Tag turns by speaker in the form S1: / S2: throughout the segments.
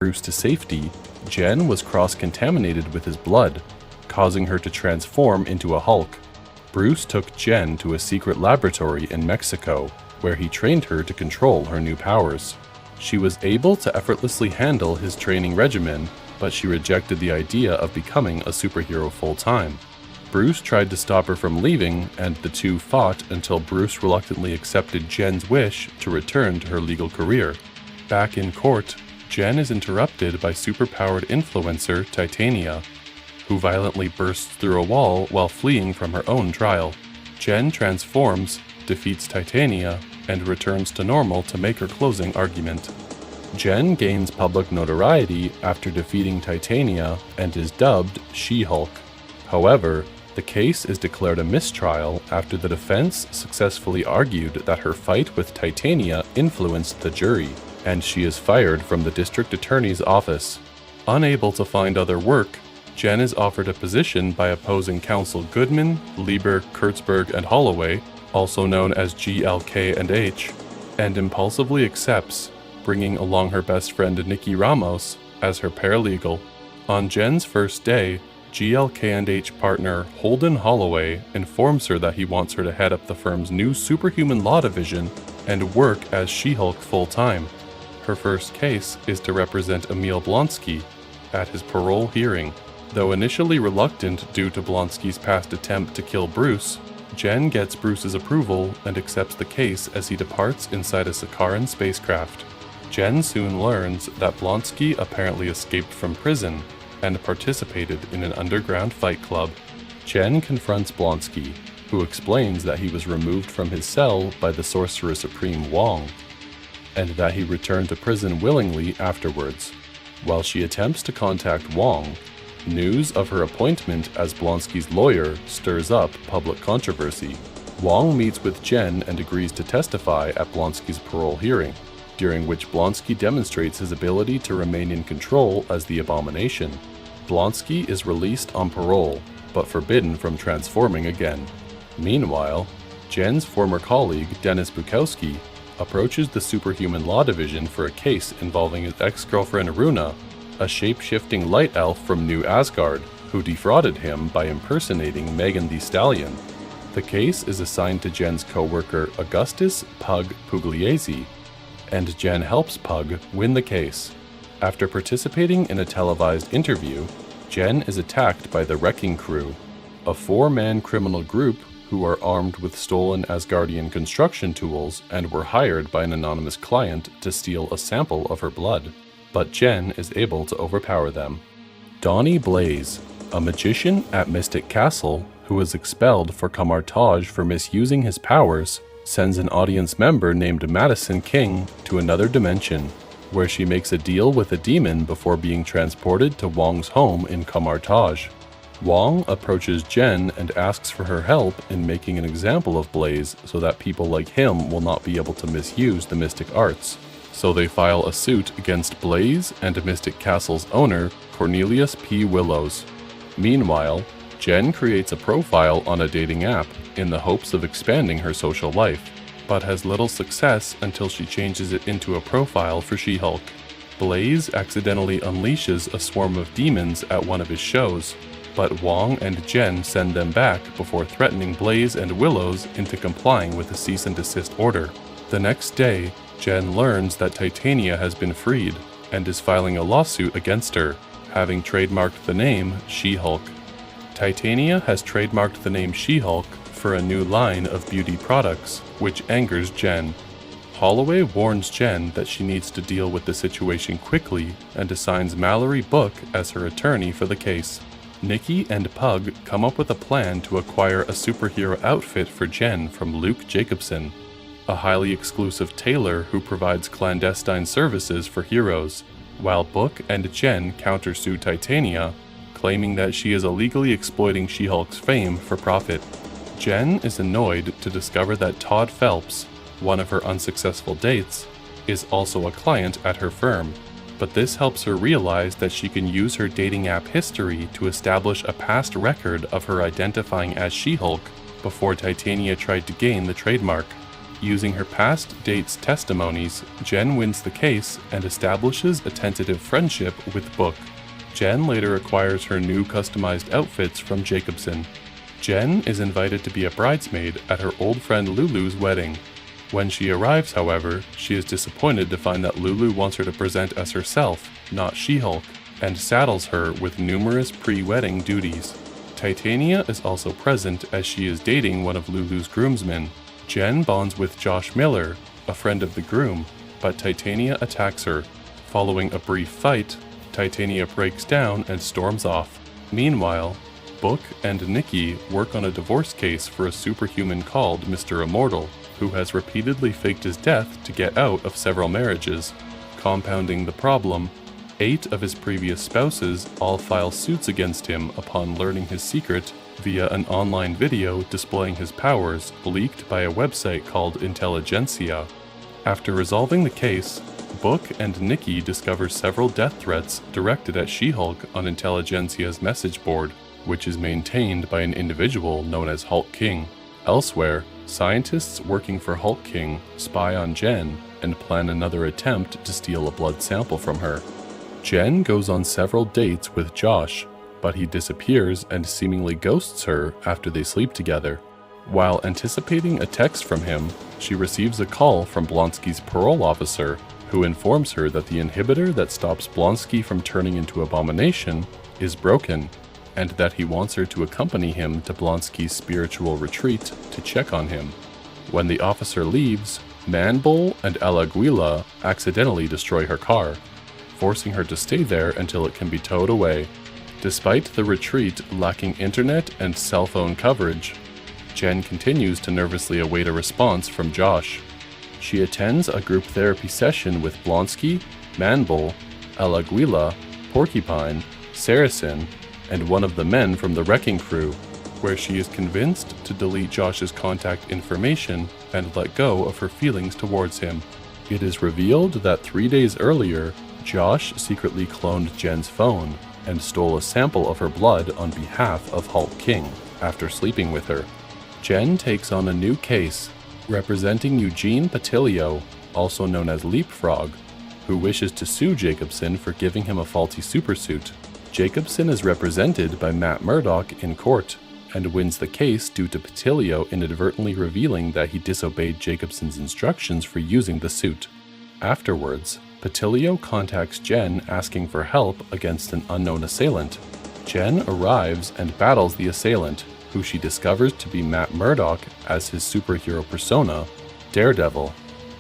S1: Bruce to safety, Jen was cross-contaminated with his blood, causing her to transform into a Hulk. Bruce took Jen to a secret laboratory in Mexico, where he trained her to control her new powers. She was able to effortlessly handle his training regimen, but she rejected the idea of becoming a superhero full-time. Bruce tried to stop her from leaving, and the two fought until Bruce reluctantly accepted Jen's wish to return to her legal career. Back in court, Jen is interrupted by superpowered influencer Titania, who violently bursts through a wall while fleeing from her own trial. Jen transforms, defeats Titania, and returns to normal to make her closing argument. Jen gains public notoriety after defeating Titania and is dubbed She-Hulk. However, the case is declared a mistrial after the defense successfully argued that her fight with Titania influenced the jury, and she is fired from the district attorney's office. Unable to find other work, Jen is offered a position by opposing counsel Goodman, Lieber, Kurtzberg, and Holloway, also known as GLK&H, and impulsively accepts, bringing along her best friend Nikki Ramos as her paralegal. On Jen's first day, GLK&H partner Holden Holloway informs her that he wants her to head up the firm's new superhuman law division and work as She-Hulk full-time. Her first case is to represent Emil Blonsky at his parole hearing. Though initially reluctant due to Blonsky's past attempt to kill Bruce, Jen gets Bruce's approval and accepts the case as he departs inside a Sakaran spacecraft. Jen soon learns that Blonsky apparently escaped from prison and participated in an underground fight club. Jen confronts Blonsky, who explains that he was removed from his cell by the Sorcerer Supreme Wong, and that he returned to prison willingly afterwards. While she attempts to contact Wong, news of her appointment as Blonsky's lawyer stirs up public controversy. Wong meets with Jen and agrees to testify at Blonsky's parole hearing, during which Blonsky demonstrates his ability to remain in control as the Abomination. Blonsky is released on parole, but forbidden from transforming again. Meanwhile, Jen's former colleague Dennis Bukowski approaches the Superhuman Law Division for a case involving his ex-girlfriend Runa, a shape-shifting light elf from New Asgard, who defrauded him by impersonating Megan Thee Stallion. The case is assigned to Jen's co-worker Augustus Pug Pugliese, and Jen helps Pug win the case. After participating in a televised interview, Jen is attacked by the Wrecking Crew, a 4-man criminal group who are armed with stolen Asgardian construction tools and were hired by an anonymous client to steal a sample of her blood. But Jen is able to overpower them. Donnie Blaze, a magician at Mystic Castle who was expelled for Camartage for misusing his powers, sends an audience member named Madison King to another dimension, where she makes a deal with a demon before being transported to Wong's home in Camartage. Wong approaches Jen and asks for her help in making an example of Blaze so that people like him will not be able to misuse the mystic arts. So they file a suit against Blaze and Mystic Castle's owner, Cornelius P. Willows. Meanwhile, Jen creates a profile on a dating app in the hopes of expanding her social life, but has little success until she changes it into a profile for She-Hulk. Blaze accidentally unleashes a swarm of demons at one of his shows, but Wong and Jen send them back before threatening Blaze and Willows into complying with a cease and desist order. The next day, Jen learns that Titania has been freed and is filing a lawsuit against her, having trademarked the name She-Hulk. Titania has trademarked the name She-Hulk for a new line of beauty products, which angers Jen. Holloway warns Jen that she needs to deal with the situation quickly and assigns Mallory Book as her attorney for the case. Nikki and Pug come up with a plan to acquire a superhero outfit for Jen from Luke Jacobson, a highly exclusive tailor who provides clandestine services for heroes, while Book and Jen countersue Titania, claiming that she is illegally exploiting She-Hulk's fame for profit. Jen is annoyed to discover that Todd Phelps, one of her unsuccessful dates, is also a client at her firm, but this helps her realize that she can use her dating app history to establish a past record of her identifying as She-Hulk before Titania tried to gain the trademark. Using her past dates' testimonies, Jen wins the case and establishes a tentative friendship with Book. Jen later acquires her new customized outfits from Jacobson. Jen is invited to be a bridesmaid at her old friend Lulu's wedding. When she arrives, however, she is disappointed to find that Lulu wants her to present as herself, not She-Hulk, and saddles her with numerous pre-wedding duties. Titania is also present as she is dating one of Lulu's groomsmen. Jen bonds with Josh Miller, a friend of the groom, but Titania attacks her. Following a brief fight, Titania breaks down and storms off. Meanwhile, Book and Nikki work on a divorce case for a superhuman called Mr. Immortal, who has repeatedly faked his death to get out of several marriages. Compounding the problem, 8 of his previous spouses all file suits against him upon learning his secret via an online video displaying his powers leaked by a website called Intelligentsia. After resolving the case, Book and Nikki discover several death threats directed at She-Hulk on Intelligentsia's message board, which is maintained by an individual known as Hulk King. Elsewhere, scientists working for Hulk King spy on Jen and plan another attempt to steal a blood sample from her. Jen goes on several dates with Josh, but he disappears and seemingly ghosts her after they sleep together. While anticipating a text from him, she receives a call from Blonsky's parole officer, who informs her that the inhibitor that stops Blonsky from turning into Abomination is broken, and that he wants her to accompany him to Blonsky's spiritual retreat to check on him. When the officer leaves, Manbull and Alaguila accidentally destroy her car, forcing her to stay there until it can be towed away. Despite the retreat lacking internet and cell phone coverage, Jen continues to nervously await a response from Josh. She attends a group therapy session with Blonsky, Manbull, Alaguila, Porcupine, Saracen, and one of the men from the wrecking crew, where she is convinced to delete Josh's contact information and let go of her feelings towards him. It is revealed that 3 days earlier, Josh secretly cloned Jen's phone and stole a sample of her blood on behalf of Hulk King after sleeping with her. Jen takes on a new case representing Eugene Patilio, also known as Leapfrog, who wishes to sue Jacobson for giving him a faulty supersuit. Jacobson is represented by Matt Murdock in court and wins the case due to Patilio inadvertently revealing that he disobeyed Jacobson's instructions for using the suit. Afterwards, Patilio contacts Jen asking for help against an unknown assailant. Jen arrives and battles the assailant, who she discovers to be Matt Murdock as his superhero persona, Daredevil.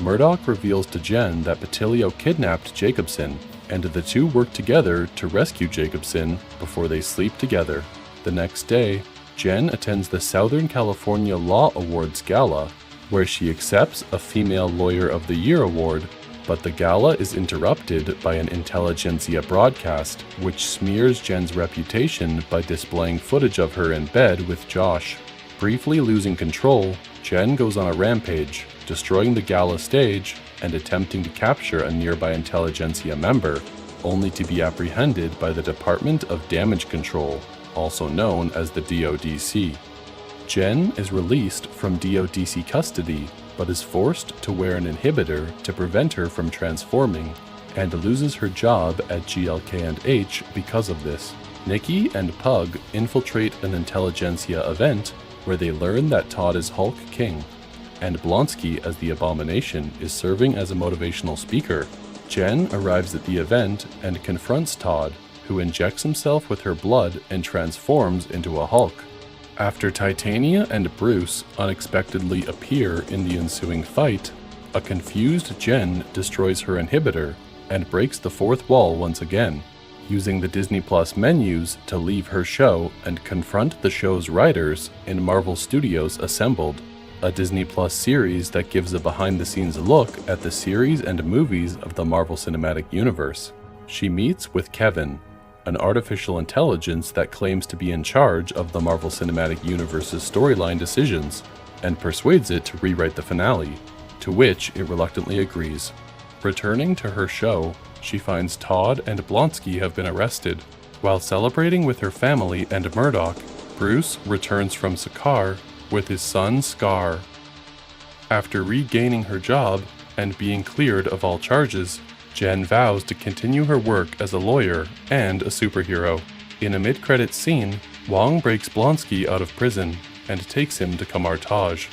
S1: Murdock reveals to Jen that Patilio kidnapped Jacobson, and the two work together to rescue Jacobson before they sleep together. The next day, Jen attends the Southern California Law Awards Gala, where she accepts a Female Lawyer of the Year award, but the gala is interrupted by an Intelligentsia broadcast, which smears Jen's reputation by displaying footage of her in bed with Josh. Briefly losing control, Jen goes on a rampage, destroying the gala stage and attempting to capture a nearby Intelligentsia member, only to be apprehended by the Department of Damage Control, also known as the DODC. Jen is released from DODC custody, but is forced to wear an inhibitor to prevent her from transforming, and loses her job at GLK&H because of this. Nikki and Pug infiltrate an Intelligentsia event where they learn that Todd is Hulk King, and Blonsky as the Abomination is serving as a motivational speaker. Jen arrives at the event and confronts Todd, who injects himself with her blood and transforms into a Hulk. After Titania and Bruce unexpectedly appear in the ensuing fight, a confused Jen destroys her inhibitor and breaks the fourth wall once again, using the Disney Plus menus to leave her show and confront the show's writers in Marvel Studios Assembled, a Disney Plus series that gives a behind-the-scenes look at the series and movies of the Marvel Cinematic Universe. She meets with Kevin, an artificial intelligence that claims to be in charge of the Marvel Cinematic Universe's storyline decisions, and persuades it to rewrite the finale, to which it reluctantly agrees. Returning to her show, she finds Todd and Blonsky have been arrested. While celebrating with her family and Murdoch, Bruce returns from Sakaar with his son Scar. After regaining her job and being cleared of all charges, Jen vows to continue her work as a lawyer and a superhero. In a mid-credits scene, Wong breaks Blonsky out of prison and takes him to Camartage.